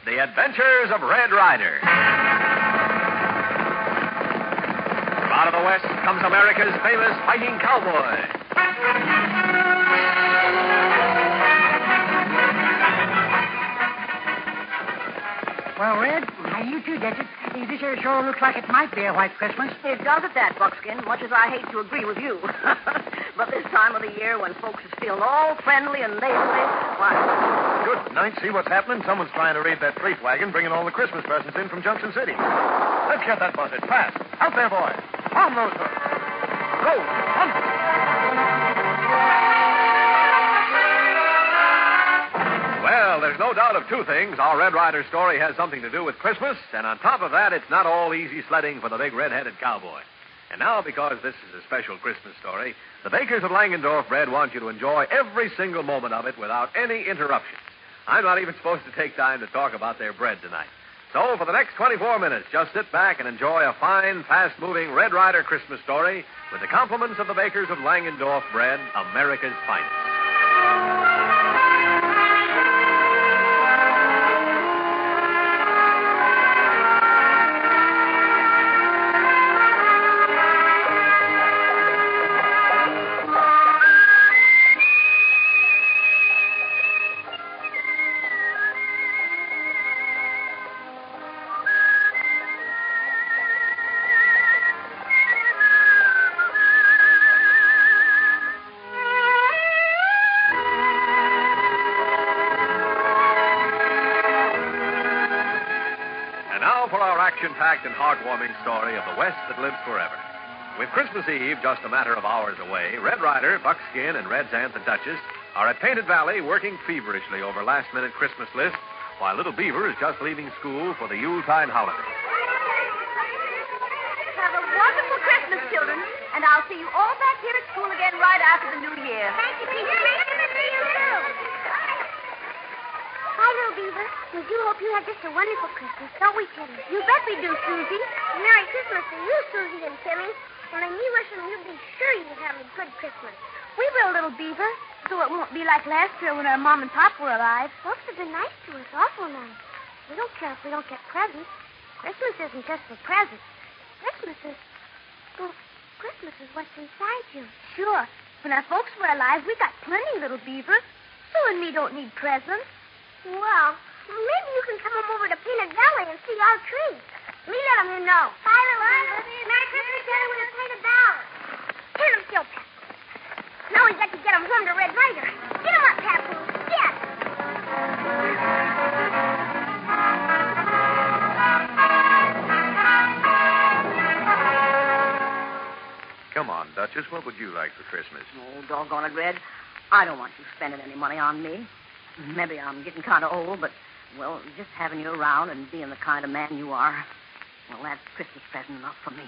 The Adventures of Red Ryder. Out of the West comes America's famous fighting cowboy. Well, Red, how you two get it? This here sure looks like it might be a white Christmas. It does at that, Buckskin, much as I hate to agree with you. But this time of the year, when folks is feeling all friendly and neighborly, why... Good night. See what's happening? Someone's trying to raid that freight wagon, bringing all the Christmas presents in from Junction City. Let's get that buzzard. Fast. Out there, boy. On those hooks. Go. Hunt. Well, there's no doubt of two things. Our Red Ryder story has something to do with Christmas, and on top of that, it's not all easy sledding for the big red-headed cowboy. And now, because this is a special Christmas story, the bakers of Langendorf Bread want you to enjoy every single moment of it without any interruptions. I'm not even supposed to take time to talk about their bread tonight. So, for the next 24 minutes, just sit back and enjoy a fine, fast-moving Red Ryder Christmas story with the compliments of the bakers of Langendorf Bread, America's finest. Action-packed and heartwarming story of the West that lives forever. With Christmas Eve just a matter of hours away, Red Ryder, Buckskin, and Red's Aunt the Duchess are at Painted Valley working feverishly over last-minute Christmas lists, while little Beaver is just leaving school for the Yuletide holiday. Have a wonderful Christmas, children, and I'll see you all back here at school again right after the New Year. Thank you, Peter. Christmas to you, too. Hi, little Beaver. We do hope you have just a wonderful Christmas, don't we, Timmy? You bet we do, Susie. Merry Christmas to you, Susie and Timmy. And then you wish you'll be sure you have a good Christmas. We will, little Beaver, so it won't be like last year when our Mom and Pop were alive. Folks have been nice to us, awful nice. We don't care if we don't get presents. Christmas isn't just for presents. Christmas is... Well, Christmas is what's inside you. Sure. When our folks were alive, we got plenty, little Beaver. Sue and me don't need presents. Well, maybe you can come over to Peanut Valley and see our tree. Me let them know. Bye, little Beaver. Merry Christmas together with a Peanut Valley. Turn them still, Pap. Now we've got to get them home to Red Ryder. Get them up, Papu. Get! Come on, Duchess. What would you like for Christmas? Oh, doggone it, Red. I don't want you spending any money on me. Maybe I'm getting kind of old, but, well, just having you around and being the kind of man you are, well, that's Christmas present enough for me.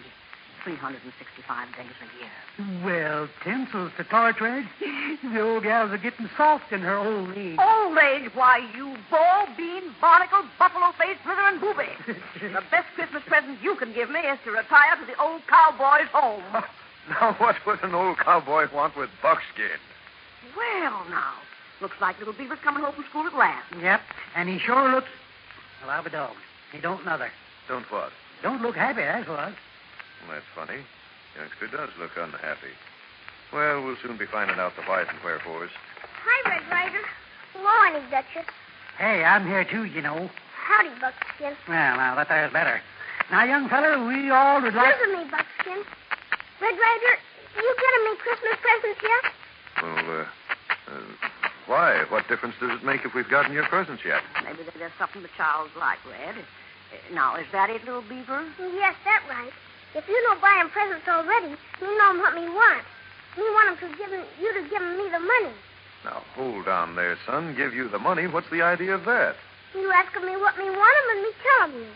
365 days a year. Well, tinsels to torch, Red. The old gals are getting soft in her old age. Old age? Why, you ball, bean, barnacle, buffalo-faced, slithering booby. The best Christmas present you can give me is to retire to the old cowboy's home. Now, what would an old cowboy want with buckskin? Well, now. Looks like little Beaver's coming home from school at last. Yep, and he sure looks... Well, I'll be dogged. He don't nother. Don't what? Don't look happy, that's what. Well, that's funny. Youngster does look unhappy. Well, we'll soon be finding out the whys and wherefores. Hi, Red Ryder. Hello, Honey Duchess. Hey, I'm here, too, you know. Howdy, Buckskin. Well, now, that there's better. Now, young feller, we all would like... Listen to me, Buckskin. Red Ryder, you getting me Christmas presents yet? Well, why? What difference does it make if we've gotten your presents yet? Maybe there's something the child's like, Red. Now, is that it, little Beaver? Yes, that's right. If you don't buy him presents already, you know what me want. Me want him to give me the money. Now, hold on there, son. Give you the money? What's the idea of that? You asking me what me want him and me telling you.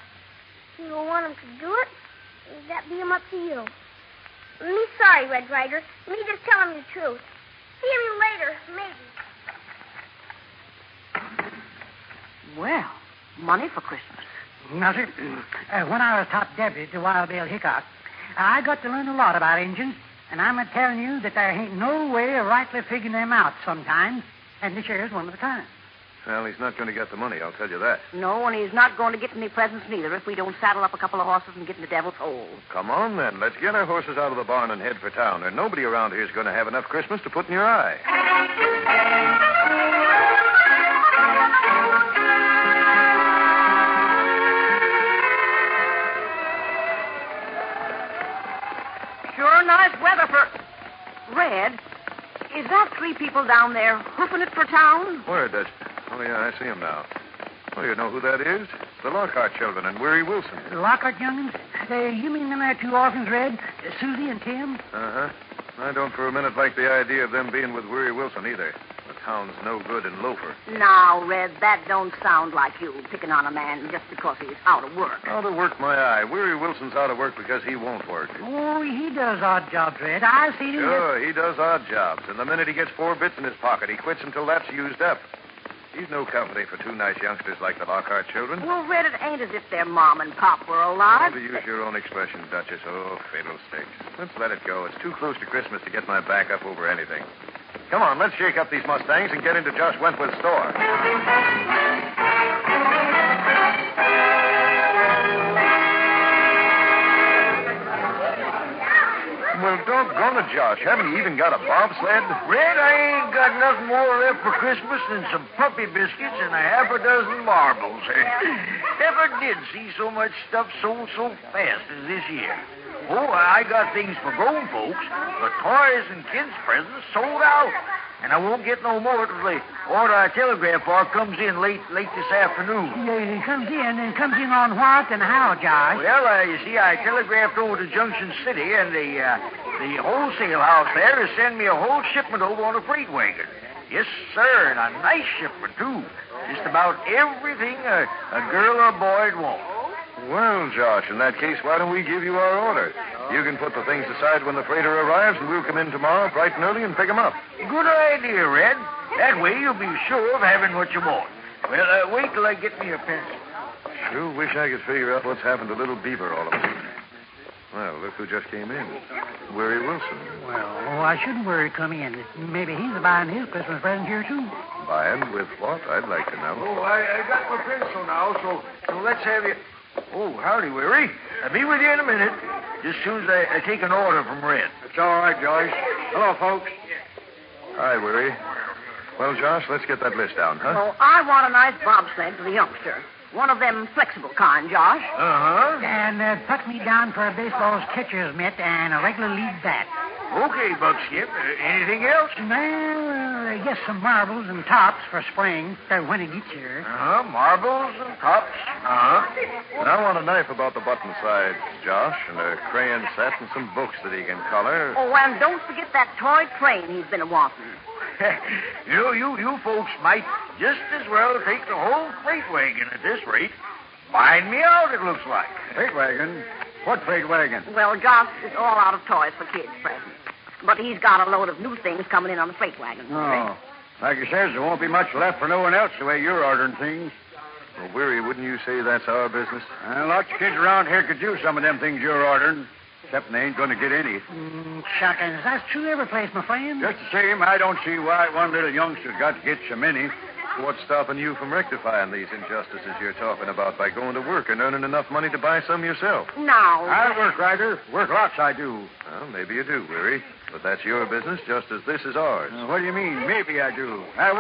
You don't want him to do it, that be him up to you. Me sorry, Red Ryder. Me just telling you the truth. See you later, maybe. Well, money for Christmas. Now, sir, when I was top deputy to Wild Bill Hickok, I got to learn a lot about engines, and I'm a-telling you that there ain't no way of rightly figuring them out sometimes, and this here's one of the kind. Well, he's not going to get the money, I'll tell you that. No, and he's not going to get any presents neither if we don't saddle up a couple of horses and get in the devil's hole. Come on, then. Let's get our horses out of the barn and head for town. There's nobody around here is going to have enough Christmas to put in your eye. Sure nice weather for... Red, is that 3 people down there hoofing it for town? Where does... Oh, yeah, I see him now. Well, you know who that is? The Lockhart children and Weary Wilson. The Lockhart young'uns? You mean them there 2 orphans, Red? Susie and Tim? Uh-huh. I don't for a minute like the idea of them being with Weary Wilson either. The town's no good in Loafer. Now, Red, that don't sound like you picking on a man just because he's out of work. Out of work, my eye. Weary Wilson's out of work because he won't work. Oh, he does odd jobs, Red. I see him. Sure, he does odd jobs. And the minute he gets 4 bits in his pocket, he quits until that's used up. He's no company for 2 nice youngsters like the Lockhart children. Well, Red, it ain't as if their mom and pop were alive. To use your own expression, Duchess. Oh, fiddlesticks. Let's let it go. It's too close to Christmas to get my back up over anything. Come on, let's shake up these Mustangs and get into Josh Wentworth's store. Well, doggone it, Josh. Haven't you even got a bobsled? Red, I ain't got nothing more left for Christmas than some puppy biscuits and a half a dozen marbles. Never did see so much stuff sold so fast as this year. Oh, I got things for grown folks, but toys and kids' presents sold out. And I won't get no more till the order I telegraph for comes in late this afternoon. He comes in on what and how, Josh? Well, you see, I telegraphed over to Junction City, and the wholesale house there is sending me a whole shipment over on a freight wagon. Yes, sir, and a nice shipment, too. Just about everything a girl or a boy'd want. Well, Josh, in that case, why don't we give you our order? You can put the things aside when the freighter arrives, and we'll come in tomorrow bright and early and pick them up. Good idea, Red. That way you'll be sure of having what you want. Well, wait till I get me a pencil. Sure wish I could figure out what's happened to little Beaver all of a sudden. Well, look who just came in. Weary Wilson. Well, I shouldn't worry come in. Maybe he's buying his Christmas present here, too. Buying with what? I'd like to know. Oh, I got my pencil now, so let's have you... Oh, howdy, Weary. I'll be with you in a minute, just as soon as I take an order from Red. It's all right, Joyce. Hello, folks. Hi, Weary. Well, Josh, let's get that list down, huh? Well, I want a nice bobsled for the youngster. One of them flexible kind, Josh. Uh-huh. And put me down for a baseball's catcher's mitt and a regular lead bat. Okay, Buckskip. Anything else? Well, I guess some marbles and tops for spring, when it gets here. Uh-huh. Marbles and tops. Uh-huh. And I want a knife about the button sides, Josh, and a crayon set and some books that he can color. Oh, and don't forget that toy train he's been wanting. You folks might just as well take the whole freight wagon at this rate. Find me out, it looks like. Freight wagon? What freight wagon? Well, Josh is all out of toys for kids' presents. But he's got a load of new things coming in on the freight wagon. Oh. Like he says, there won't be much left for no one else the way you're ordering things. Well, Weary, wouldn't you say that's our business? Lots of kids around here could use some of them things you're ordering. Except they ain't going to get any. Shuckers, that's true every place, my friend. Just the same, I don't see why one little youngster's got to get so many. What's stopping you from rectifying these injustices you're talking about by going to work and earning enough money to buy some yourself? Now. I work, Ryder. Work lots, I do. Well, maybe you do, Weary. But that's your business just as this is ours. What do you mean, maybe I do? I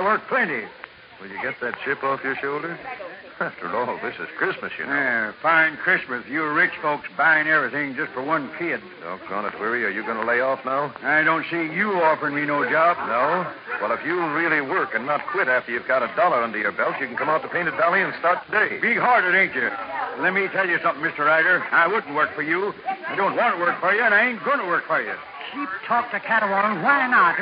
work plenty. Will you get that chip off your shoulder? After all, this is Christmas, you know. Yeah, fine Christmas. You rich folks buying everything just for one kid. Doggone it, Weary. Are you going to lay off now? I don't see you offering me no job. No? Well, if you'll really work and not quit after you've got $1 under your belt, you can come out to Painted Valley and start today. Big-hearted, ain't you? Let me tell you something, Mr. Ryder. I wouldn't work for you. I don't want to work for you, and I ain't going to work for you. Cheap talk to Catawallen. Why not?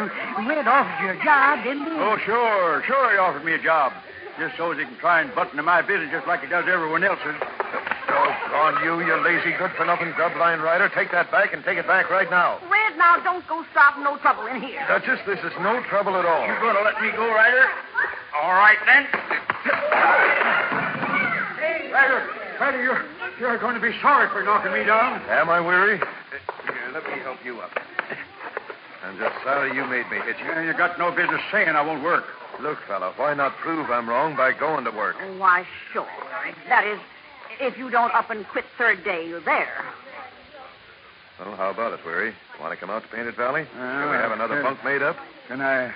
Red offered you a job, didn't he? Oh, sure. Sure he offered me a job. Just so as he can try and butt into my business just like he does everyone else's. Doggone you lazy good-for-nothing grub-line rider. Take that back and take it back right now. Red, now don't go starting no trouble in here. Duchess, this is no trouble at all. You going to let me go, Ryder? All right, then. Hey, Ryder, you're going to be sorry for knocking me down. Am I, Weary? Here, let me help you up. I'm just sorry you made me hit you. Yeah, you got no business saying I won't work. Look, fella, why not prove I'm wrong by going to work? Why, sure. That is, if you don't up and quit third day you're there. Well, how about it, Weary? Want to come out to Painted Valley? Shall we have another bunk made up? Can I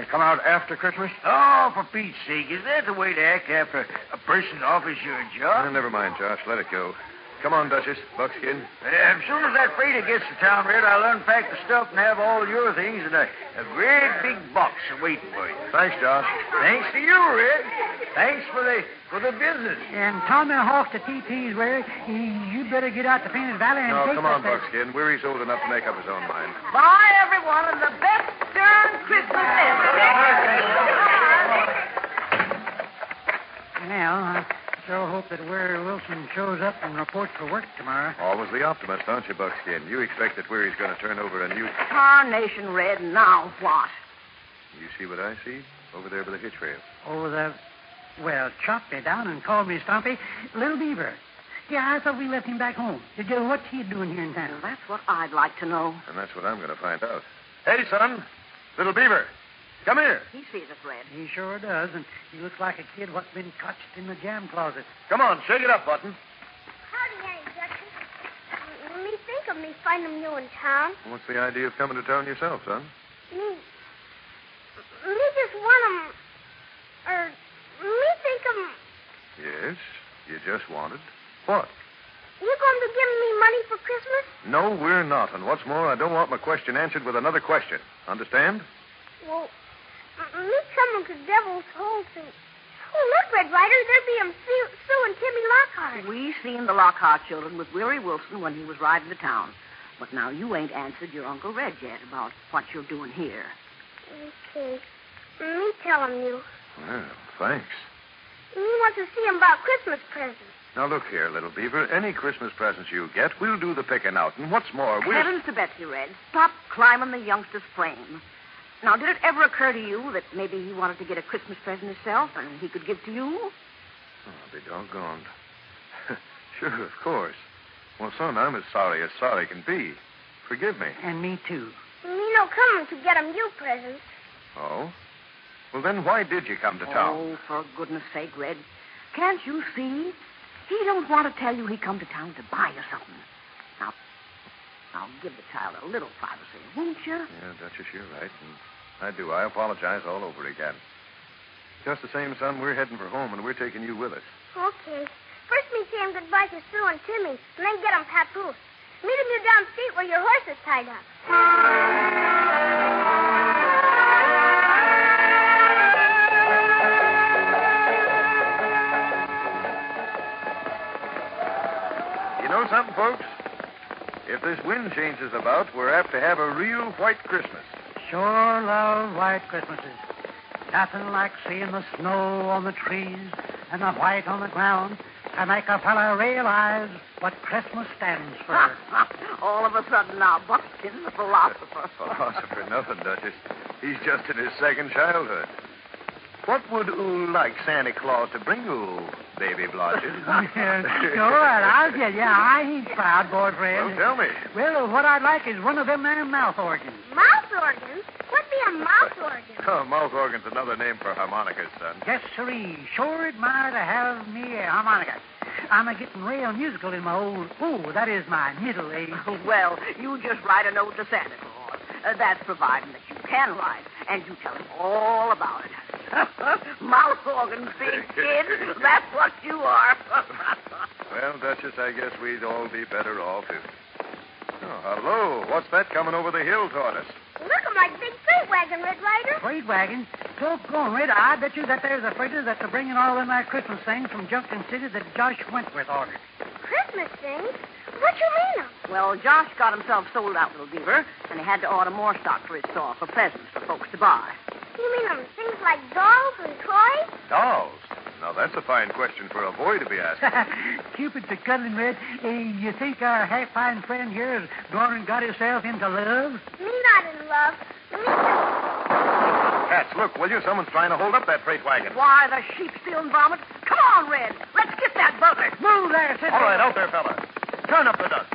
come out after Christmas? Oh, for Pete's sake, is that the way to act after a person offers you a job? Never mind, Josh. Let it go. Come on, Duchess. Buckskin. As soon as that freighter gets to town, Red, I'll unpack the stuff and have all your things in a great big box waiting for you. Thanks, Josh. Thanks to you, Red. Thanks for the business. And Tommy Hawk to TP's, Larry. You better get out to Painted Valley and No, take come on, that... Buckskin. Weary's old enough to make up his own mind. Bye, everyone, and the best darn Christmas ever. Well, I sure hope that Weary Wilson shows up and reports for work tomorrow. Always the optimist, aren't you, Buckskin? You expect that Weary's going to turn over a new... Tarnation, Red, now what? You see what I see? Over there by the hitch rail. Oh, well, chopped me down and called me Stumpy. Little Beaver. Yeah, I thought we left him back home. What's he doing here in town? That's what I'd like to know. And that's what I'm going to find out. Hey, son. Little Beaver. Come here. He sees us, Red. He sure does, and he looks like a kid what's been cotched in the jam closet. Come on, shake it up, Button. Howdy, Aunt Duchess. Me think of me finding you in town. What's the idea of coming to town yourself, son? Me just want 'em, me think 'em. Yes, you just wanted. What? You going to give me money for Christmas? No, we're not. And what's more, I don't want my question answered with another question. Understand? Well, me coming to Devil's Hole to... Oh, look, Red Ryder, there be 'em Sue and Timmy Lockhart. We seen the Lockhart children with Weary Wilson when he was riding to town. But now you ain't answered your Uncle Red yet about what you're doing here. Okay. Me tell him you. Well, thanks. Me want to see him about Christmas presents. Now, look here, little Beaver. Any Christmas presents you get, we'll do the picking out. And what's more, we'll... Heavens to Betsy, Red. Stop climbing the youngster's frame. Now, did it ever occur to you that maybe he wanted to get a Christmas present himself and he could give to you? Oh, I'll be doggone. Sure, of course. Well, son, I'm as sorry can be. Forgive me. And me, too. Me no coming to get him you presents. Oh? Well, then why did you come to town? Oh, for goodness sake, Red. Can't you see? He don't want to tell you he come to town to buy you something. Now, give the child a little privacy, won't you? Yeah, Duchess, you're right. And I do. I apologize all over again. Just the same, son, we're heading for home, and we're taking you with us. Okay. First me say him goodbye to Sue and Timmy, and then get him papoose. Meet him you down the street where your horse is tied up. You know something, folks? If this wind changes about, we're apt to have a real white Christmas. Sure love white Christmases. Nothing like seeing the snow on the trees and the white on the ground to make a fellow realize what Christmas stands for. All of a sudden now, Buckskin's a philosopher. Philosopher, nothing, Duchess. He's just in his second childhood. What would oo like Santa Claus to bring oo, baby Blodgett? Sure, I'll tell you. I ain't proud, boyfriend. Well, tell me. Well, what I'd like is one of them there mouth organs. Mouth organs? What be a mouth organ? Oh, mouth organ's another name for harmonicas, son. Yes, sirree. Sure admire to have me a harmonica. I'm a-getting real musical in my old... Oh, that is my middle age. Well, you just write a note to Santa Claus. That's providing that you can write, and you tell him all about it. Mouth organ, big kid. That's what you are. Well, Duchess, I guess we'd all be better off if... Oh, hello. What's that coming over the hill toward us? Look at my big freight wagon, Red Ryder. Freight wagon? So going, Red, I bet you that there's a freighter that's bringing all them there Christmas things from Junction City that Josh Wentworth ordered. Christmas things? What you mean 'em? Well, Josh got himself sold out, little Beaver, and he had to order more stock for his store for presents for folks to buy. You mean 'em things like dolls and toys? Dolls. Now, that's a fine question for a boy to be asking. Cupid's a cuddling, Red. You think our half-fine friend here has gone and got himself into love? Me not in love. Me just... Cats, look, will you? Someone's trying to hold up that freight wagon. Why, the sheep stealing vomit. Come on, Red. Let's get that buzzard. Move there, sister. All right, out there, fella. Turn up the dust.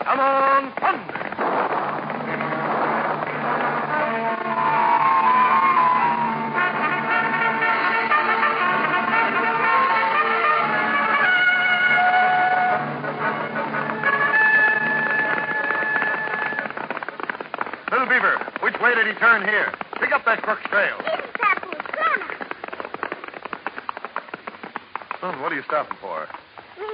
Come on, thunder. Eddie, turn here. Pick up that crook's trail. Isn't that Santa? Son, what are you stopping for? Me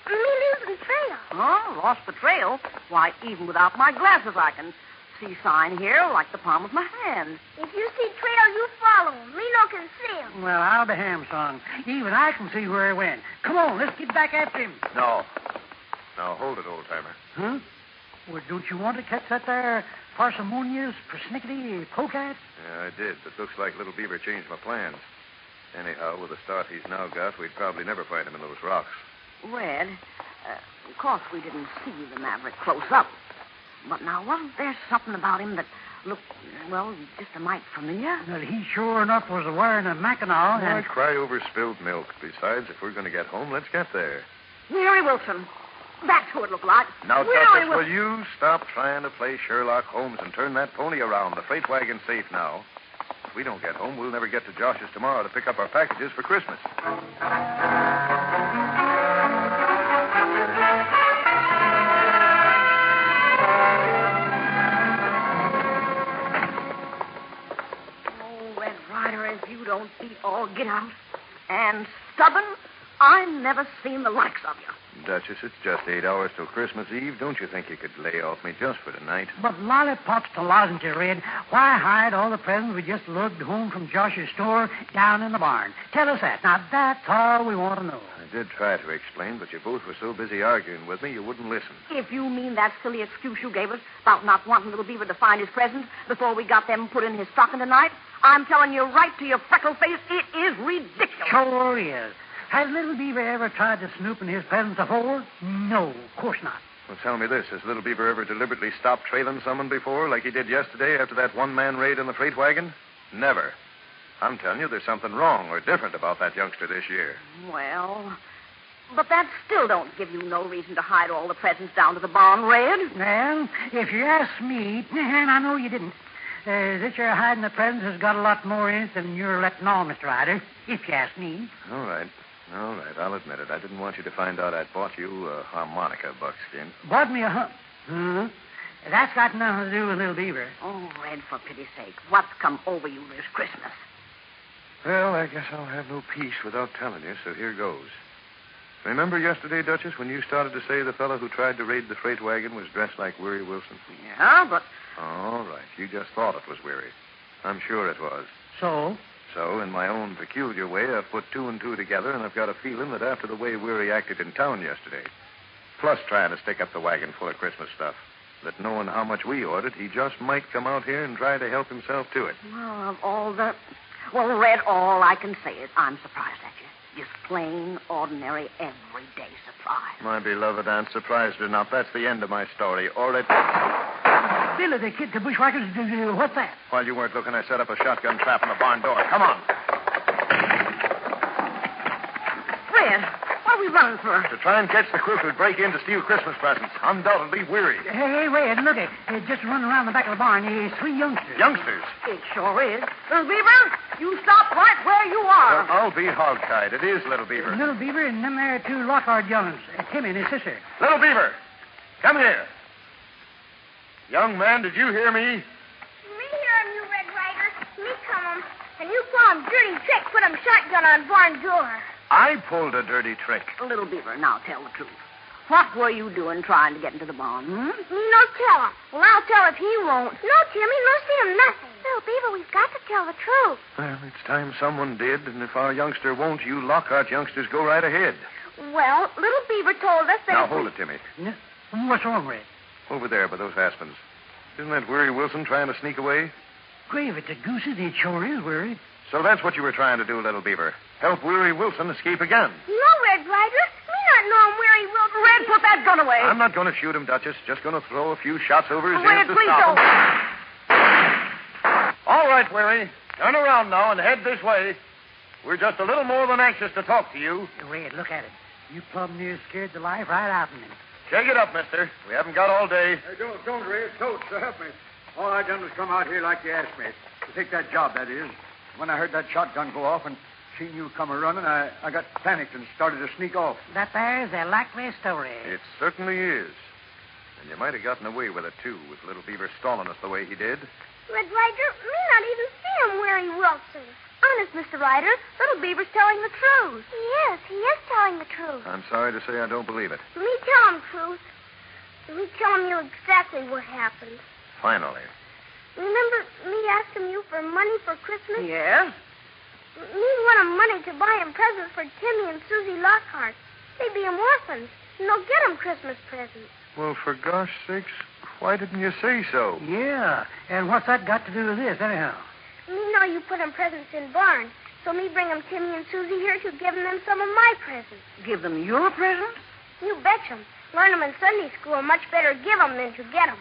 losing trail. Oh, lost the trail? Why, even without my glasses, I can see sign here like the palm of my hand. If you see trail, you follow him. Me no can see him. Well, I'll be ham, son. Even I can see where he went. Come on, let's get back after him. No. Now, hold it, old-timer. Huh? Well, don't you want to catch that there parsimonious, persnickety polecat? Yeah, I did, but looks like Little Beaver changed my plans. Anyhow, with the start he's now got, we'd probably never find him in those rocks. Red, of course we didn't see the maverick close up. But now, wasn't there something about him that looked, well, just a mite familiar? Well, he sure enough was wearing a mackinaw. Why cry over spilled milk? Besides, if we're going to get home, let's get there. Weary Wilson. That's who it looked like. Now, Weary Tuckett, Wil- will you stop trying to play Sherlock Holmes and turn that pony around? The freight wagon's safe now. If we don't get home, we'll never get to Josh's tomorrow to pick up our packages for Christmas. Oh, Red Ryder, if you don't be all get out and stubborn, I've never seen the likes of you. Duchess, it's just 8 hours till Christmas Eve. Don't you think you could lay off me just for tonight? But lollipops to lozenges, Red. Why hide all the presents we just lugged home from Josh's store down in the barn? Tell us that. Now, that's all we want to know. I did try to explain, but you both were so busy arguing with me, you wouldn't listen. If you mean that silly excuse you gave us about not wanting Little Beaver to find his presents before we got them put in his stocking tonight, I'm telling you right to your freckle face, it is ridiculous. Sure is. Has Little Beaver ever tried to snoop in his presents before? No, of course not. Well, tell me this. Has Little Beaver ever deliberately stopped trailing someone before, like he did yesterday after that one-man raid in the freight wagon? Never. I'm telling you, there's something wrong or different about that youngster this year. Well, but that still don't give you no reason to hide all the presents down to the barn, Red. Well, if you ask me, and I know you didn't, this your hiding the presents has got a lot more in it than you're letting on, Mr. Ryder, if you ask me. All right, I'll admit it. I didn't want you to find out I'd bought you a harmonica, Buckskin. Bought me a Huh? That's got nothing to do with Little Beaver. Oh, Red, for pity's sake, what's come over you this Christmas? Well, I guess I'll have no peace without telling you, so here goes. Remember yesterday, Duchess, when you started to say the fellow who tried to raid the freight wagon was dressed like Weary Wilson? Yeah, but... All right. You just thought it was Weary. I'm sure it was. So? So, in my own peculiar way, I've put two and two together, and I've got a feeling that after the way Weary acted in town yesterday, plus trying to stick up the wagon full of Christmas stuff, that knowing how much we ordered, he just might come out here and try to help himself to it. Well, of all the... Well, Red, all I can say is I'm surprised at you. Just plain, ordinary, everyday surprise. My beloved Aunt, surprised or not, that's the end of my story. Or it... Billy, the kid, the bushwhackers, what's that? While you weren't looking, I set up a shotgun trap in the barn door. Come on. Red, what are we running for? To try and catch the crook who'd break in to steal Christmas presents. Undoubtedly Weary. Hey, Red, look at just running around the back of the barn. Three youngsters. Youngsters? It sure is. Little Beaver, you stop right where you are. Well, I'll be hog-tied. It is Little Beaver. Little Beaver and them there two Lockhart young'uns, Timmy and his sister. Little Beaver, come here. Young man, did you hear me? Me hear you, Red Ryder. Me come 'em. And you saw 'em dirty trick, put 'em shotgun on barn door. I pulled a dirty trick. Little Beaver, now tell the truth. What were you doing trying to get into the barn, Me no tell him. Well, I'll tell if he won't. No, Timmy, no see him nothing. Little Beaver, we've got to tell the truth. Well, it's time someone did, and if our youngster won't, you Lockhart youngsters go right ahead. Well, Little Beaver told us that... Now, hold it, Timmy. What's wrong, Red? Over there by those aspens. Isn't that Weary Wilson trying to sneak away? Grave, it's a gooses. It sure is, Weary. So that's what you were trying to do, Little Beaver. Help Weary Wilson escape again. No, Red Ryder. Me not know him where he will. Red, put that gun away. I'm not going to shoot him, Duchess. Just going to throw a few shots over his Red, ears to please stop don't. him. All right, Weary. Turn around now and head this way. We're just a little more than anxious to talk to you. Red, look at it. You plumb near scared the life right out of me. Shake it up, mister. We haven't got all day. Hey, don't, Ray. Don't, help me. All I done was come out here like you asked me. To take that job, that is. When I heard that shotgun go off and seen you come a-running, I got panicked and started to sneak off. That there's a likely story. It certainly is. And you might have gotten away with it, too, with Little Beaver stalling us the way he did. Red Ryder, me not even see him wearing Wilson. Honest, Mr. Ryder, little Beaver's telling the truth. He is telling the truth. I'm sorry to say I don't believe it. Me tell him truth. Me telling you exactly what happened. Finally. Remember me asking you for money for Christmas? Yes? Me wanted money to buy him presents for Timmy and Susie Lockhart. They be orphans, and they'll get him Christmas presents. Well, for gosh sakes, why didn't you say so? Yeah, and what's that got to do with this, anyhow? Me know you put him presents in barn, so me bring him Timmy and Susie here to give them some of my presents. Give them your presents? You betcha 'em. Learn 'em in Sunday school. Much better give 'em than to get 'em.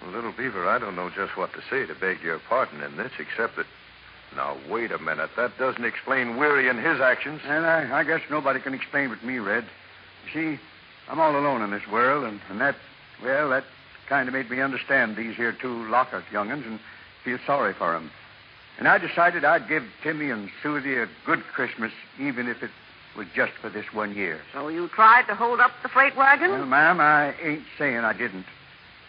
Well, little Beaver, I don't know just what to say to beg your pardon in this, except that... Now, wait a minute. That doesn't explain Weary and his actions. And I guess nobody can explain but me, Red. You see, I'm all alone in this world, and that kind of made me understand these here two Lockhart young'uns and feel sorry for 'em. And I decided I'd give Timmy and Susie a good Christmas, even if it was just for this 1 year. So you tried to hold up the freight wagon? Well, ma'am, I ain't saying I didn't.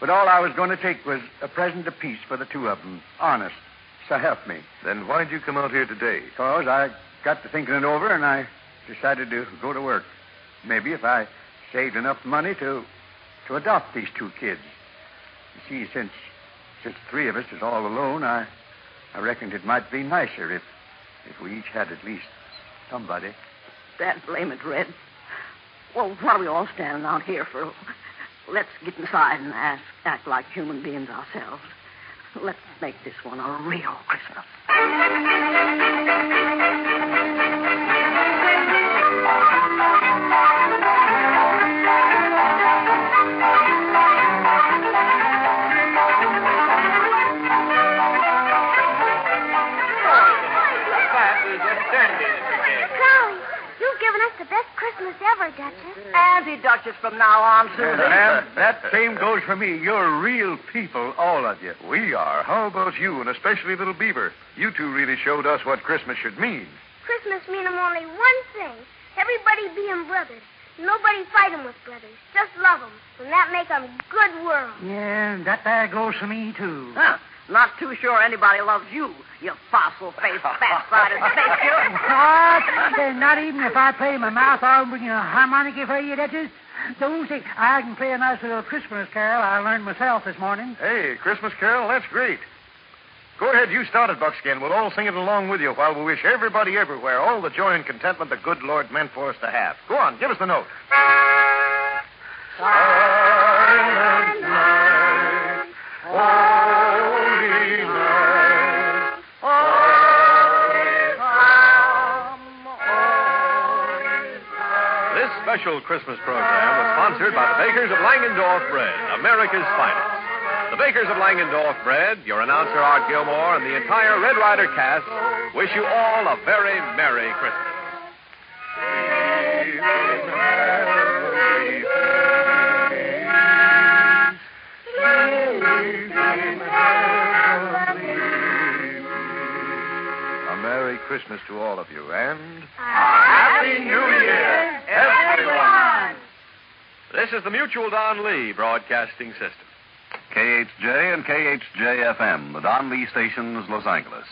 But all I was going to take was a present apiece for the two of them. Honest. So help me. Then why'd you come out here today? Because I got to thinking it over, and I decided to go to work. Maybe if I saved enough money to adopt these two kids. You see, since three of us is all alone, I reckoned it might be nicer if we each had at least somebody. Dad, blame it, Red. Well, what are we all standing out here for? Let's get inside and act like human beings ourselves. Let's make this one a real Christmas. Duchess. Auntie Duchess from now on, Susie. Ma'am, that same goes for me. You're real people, all of you. We are. How about you, and especially little Beaver? You two really showed us what Christmas should mean. Christmas mean 'em only one thing. Everybody being brothers. Nobody fight 'em with brothers. Just love 'em. And that make 'em good world. Yeah, that there goes for me, too. Huh. Not too sure anybody loves you fossil-faced, fat-sided spaceship. What? Not even if I play my mouth I'll bring a harmonica for you, Duchess? Don't say I can play a nice little Christmas carol I learned myself this morning. Hey, Christmas carol? That's great. Go ahead, you start it, Buckskin. We'll all sing it along with you while we wish everybody everywhere all the joy and contentment the good Lord meant for us to have. Go on, give us the note. Silent night, holy night, This special Christmas program was sponsored by the bakers of Langendorf Bread, America's finest. The bakers of Langendorf Bread, your announcer Art Gilmore, and the entire Red Ryder cast wish you all a very Merry Christmas. A Merry Christmas to all of you, and... Happy New Year, everyone! This is the Mutual Don Lee Broadcasting System. KHJ and KHJ-FM, the Don Lee stations, Los Angeles.